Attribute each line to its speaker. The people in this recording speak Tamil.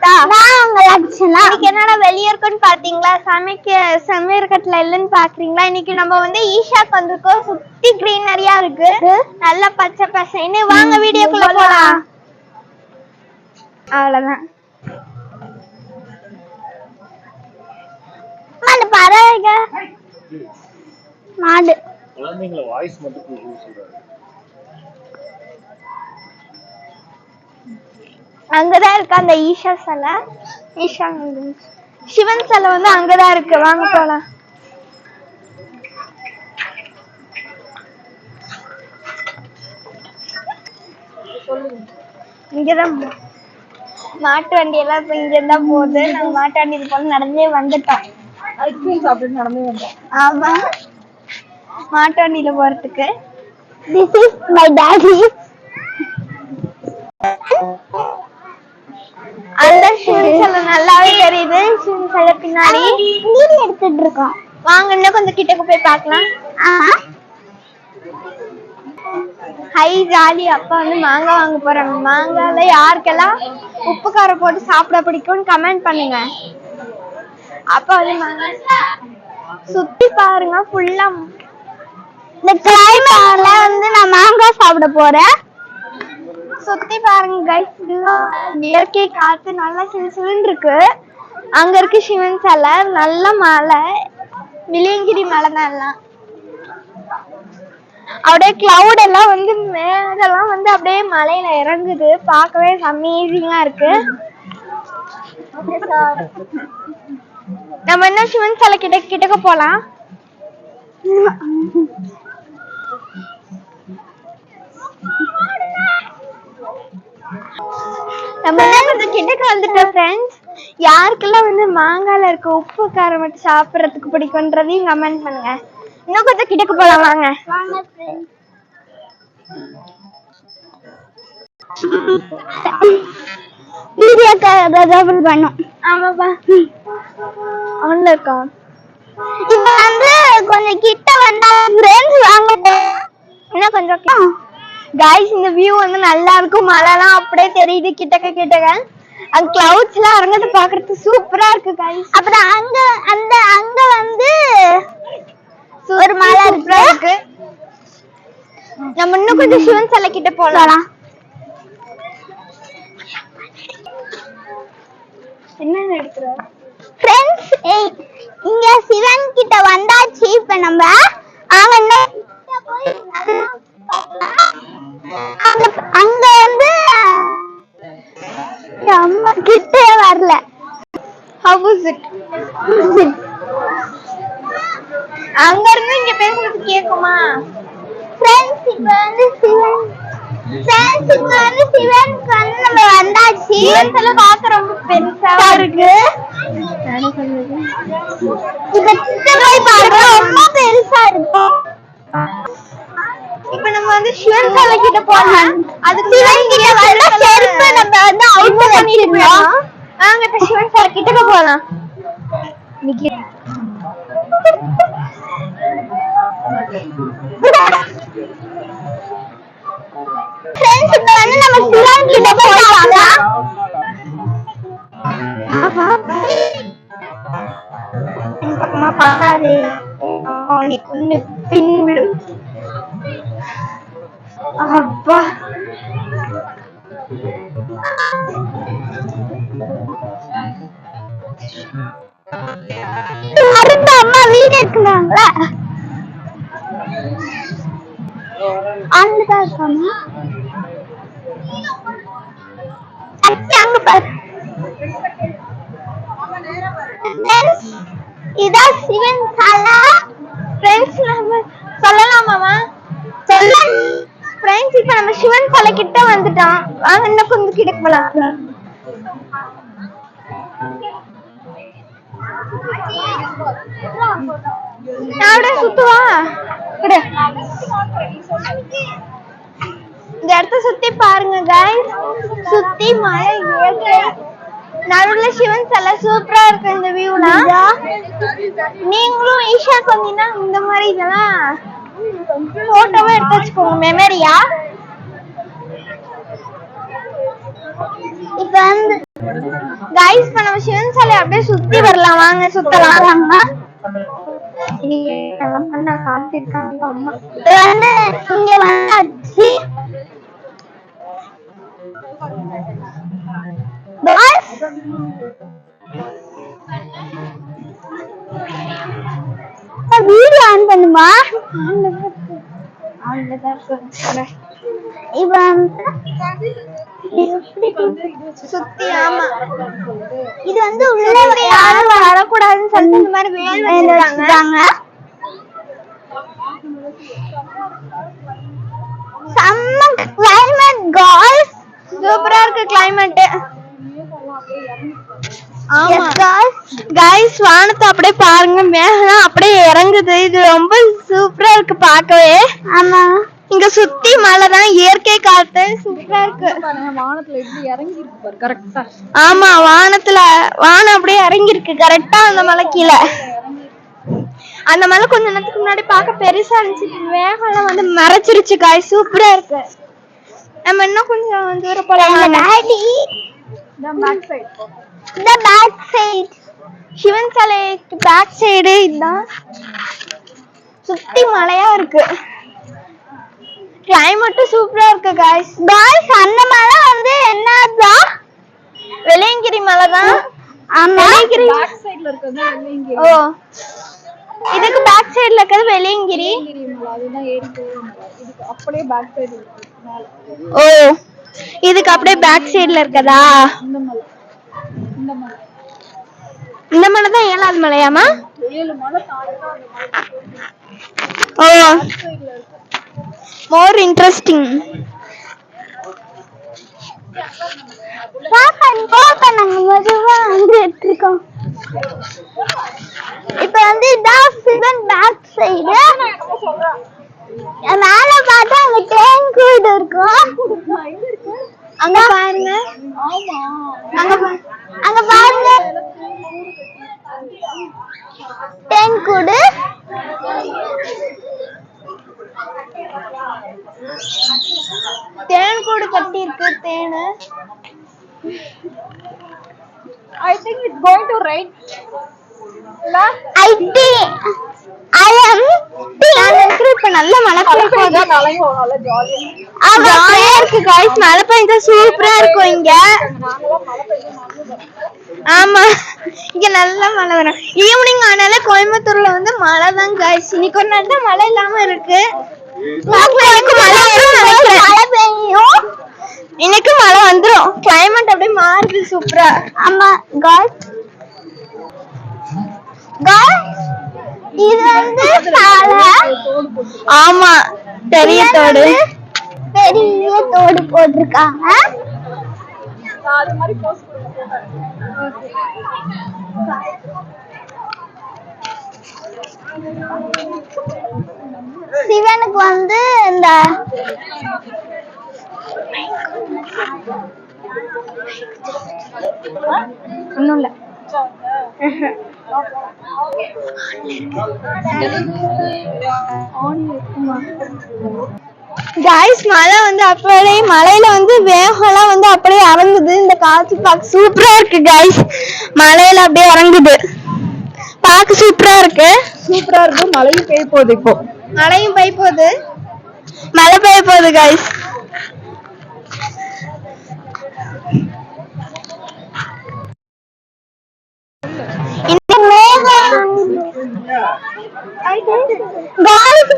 Speaker 1: லக்ஷிதா. நான் உங்க லக்ஷனா. இன்னைக்கு என்னடா வெளிய இருக்குன்னு பாத்தீங்களா? சமையற்கட்டுல இல்லன்னு பாக்குறீங்களா? இன்னைக்கு நம்ம வந்து ஈஷாக்கு வந்திருக்கோம். சுத்தி கிரீனரியா இருக்கு, நல்ல பச்சை பசேன்னு. வாங்க வீடியோக்குள்ள போலாம். அவ்வளவுதான். அந்த பறவைங்க மாடு குழந்தைங்கள வாய்ஸ் மட்டும் சொல்றாரு. அங்கதான் இருக்கு அந்த ஈஷா சிலை. ஈஷா சிவன் சிலை வந்து அங்கதான் இருக்கு. வாங்க போலாம். இங்கதான் மாட்டு வண்டி எல்லாம் இப்ப இங்க இருந்தா போகுது. நாங்க மாட்டு வண்டி இது போல நடந்தே வந்துட்டோம். ஐஸ்கிரீம் சாப்பிட்டு நடந்தே வந்தோம். ஆமா, மாட்டு வண்டியில போறதுக்கு. This is my daddy. அந்த சிவன் நல்லாவே தெரியுது. சிவன் சிலை பின்னாடி வீடியோ எடுத்துட்டு இருக்கோம். வாங்க இன்னும் கொஞ்சம் கிட்டக்கு போய் பார்க்கலாம். Hi jolly. அப்பா வந்து மாங்காய் வாங்க போறாங்க. மாங்காய்ல யாருக்கெல்லாம் உப்பு காரம் போட்டு சாப்பிட பிடிக்கும்னு கமெண்ட் பண்ணுங்க. அப்பா வந்து மாங்காய் சுத்தி பாருங்க. ஃபுல்லா இந்த கிளைமேட்ல வந்து நான் மாங்காய் சாப்பிட போறேன். சுத்தி பாருங்க கைஸ். இயற்கை காத்து நல்லா சிலுசிலுன்னு இருக்கு. அங்க இருக்கு சிவன் சிலை. நல்ல மலை, விளியங்கிரி மலை தான் எல்லாம். அப்படியே கிளவுட் எல்லாம் வந்து மேலெல்லாம் வந்து அப்படியே மலையில இறங்குது. பார்க்கவே அமேசிங்கா இருக்கு. நம்ம என்ன சிவன் சிலை கிட்டக்க போலாம். நம்ம கொஞ்சம் கிட்டக்க வந்துட்டோம் ஃப்ரெண்ட்ஸ். யாருக்கெல்லாம் வந்து மாங்கால இருக்க உப்பு காரம் மட்டும் சாப்பிடறதுக்கு பிடிக்கும்ன்றதையும் கமெண்ட் பண்ணுங்க. இன்னும் கொஞ்சம் கிட்டக்க போலாம். வாங்க. வீடியோ டபுள் பண்ணும். ஆமாப்பா, ஆன்ல இருக்கா. இப்ப வந்து கொஞ்சம் கிட்ட வந்தா ஃப்ரெண்ட்ஸ் வாங்க. இன்னும் கொஞ்சம் கைஸ், இந்த வியூ வந்து நல்லா இருக்கும். மலைலாம் அப்படியே தெரியுது கிட்டக்க. அந்த கிளவுட்ஸ் எல்லாம் இறங்கது பாக்குறதுக்கு சூப்பரா இருக்கு கைஸ். அப்புறம் அங்க வந்து ஒரு மலை இருக்கு. நம்ம இன்னும் கொஞ்சம் சிவன் சிலை கிட்ட போலாம். என்ன எடுக்கிற ஃப்ரெண்ட்ஸ்? இங்க சிவன் கிட்ட வந்தாச்சு. இப்ப நம்ம அங்க வந்து அம்மா கிட்டே வரல. அங்க இருந்து இங்க பேசுறது கேக்குமா ஃப்ரெண்ட்ஸ்? இப்ப வந்து சிவனுக்கு வந்து நம்ம வந்தாச்சு. சிவன் பார்க்க ரொம்ப பெருசா இருக்கு. இப்ப கிட்ட போய் பாருங்க, ரொம்ப பெருசா இருக்கு. இப்ப நம்ம வந்து சிவன் சிலை கிட்ட போலாம். அதுக்கு சிவன் கிட்ட வந்த செருப்பு நம்ம வந்து அவுட் பண்ணிடுறோம். வாங்க இப்ப சிவன் சிலை கிட்ட போலாம். ஃப்ரெண்ட்ஸ், இப்ப வந்து நம்ம சிவன் கிட்ட போலாம். பக்கமா பாக்காதே, அவனுக்கு பின் விடு. அப்பா, அம்மா வீடு இருக்குறாங்களா? அங்கதான் இருக்காங்க. அங்க பாரு. இதான் சிவன் சிலை. ஃப்ரெண்ட்ஸ், நம்ம சொல்லலாமாமா? சொல்லலாம் ஃப்ரெண்ட்ஸ். இப்ப நம்ம சிவன் சிலை கிட்ட வந்துட்டோம். வாங்க இன்னும் கொஞ்சம் கிட்ட போலாம். சுத்துவா இந்த இடத்த சுத்தி பாருங்க கைஸ். சுத்தி மழை, இயற்கை, நடுவுல சிவன் சிலை சூப்பரா இருக்கு. இந்த வியூல நீங்களும் ஈஷாக்கு வந்தீங்கன்னா இந்த மாதிரி இதெல்லாம் போட்டோவா எடுத்து வச்சுக்கோங்க, மெமரியா. இப்ப வந்து வாங்க சுத்தலாம். வீடியோ ஆன் பண்ணுமா? சுத்தி ஆமா இது வந்து உள்ள யாரும் வரக்கூடாதுன்னு சொல்லிட்டு இந்த மாதிரி வேல் வச்சிருக்காங்க. செம்ம கிளைமேட் गाइस, சூப்பரா இருக்கு கிளைமேட். ஆமா गाइस, வானத்தை அப்படியே பாருங்க, மேகம் அப்படியே இறங்குது. இது ரொம்ப சூப்பரா இருக்கு பார்க்கவே. ஆமா, இங்க சுத்தி மலை தான், இயற்கை காத்து சூப்பரா இருக்கு. வானத்துல எப்படி இறங்கி இருக்கு பாரு கரெக்ட்டா. ஆமா, வானம் அப்படியே இறங்கி இருக்கு கரெக்ட்டா அந்த மலை கீழே. அந்த மலை கொஞ்ச நேரத்துக்கு முன்னாடி பார்க்க பெருசா இருந்துச்சு, மேகம் வந்து மறைச்சிருச்சு. गाइस சூப்பரா இருக்கு. நம்ம இன்னும் கொஞ்சம் தூரம் போலாம். பேக் சைடு சிவன் சாலைக்கு பேக் சைடு இதுதான். சுத்தி மலையா இருக்கு, கிளைமேட் சூப்பரா இருக்கு. गाइस அந்த மலை வந்து என்னதா? வெள்ளையங்கிரி மலை தான். ஆமா, வெள்ளையங்கிரி பேக் சைடுல இருக்குது வெள்ளையங்கிரி. ஓ, இதுக்கு பேக் சைடுல இருக்குது வெள்ளையங்கிரி மலை. அதுதான் ஏறி போறோம். இதுக்கு அப்படியே பேக் சைடு இருக்கு மேல. ஓ, இதுக்கு அப்படியே பேக் சைடுல இருக்கதா? இந்த மலை தான் 7வது மலையாமா? 7 மலை தாண்டி. ஓ, more interesting. இப்ப வந்து இதான் சிவன் பேக் சைடு. மேல பார்த்தா அங்க தேன் கூடு இருக்கும். அங்க பாருங்க, அங்க பாருங்க தேன் கூடு. தேன் கூடு கட்டி இருக்கு. தேனு I think it's going to rain. I am இப்ப நல்ல மழை பெய்ய போகுது. நல்ல ஜாலியா இருக்கு गाइस. மழை பெய்ஞ்சா சூப்பரா இருக்கும் இங்க. ஆமா, இங்க நல்ல மழை வரும். ஈவினிங் ஆனால கோயம்புத்தூர்ல வந்து மழை தான் गाइस. இன்னைக்கு ஒரு நாள் தான் மழை இல்லாம இருக்கு. இன்னைக்கு மழை வந்துரும். கிளைமேட் அப்படியே மாறுது சூப்பரா. ஆமா गाइस, இது வந்து சாலை. ஆமா, பெரிய தோடு போட்டிருக்காங்க. சிவனுக்கு வந்து இந்த ஒண்ணும் இல்ல. गाइस மழை வந்து அப்படியே மலையில வந்து வேகம்லாம் வந்து அப்படியே இறங்குது. இந்த காத்து பார்க்க சூப்பரா இருக்கு गाइस. மலையில அப்படியே இறங்குது, பார்க்க சூப்பரா இருக்கு. மழையும் பெய்ய போகுது. இப்போ மழையும் பெய்ய போகுது, மழை பெய்ய போகுது गाइस. गाइस,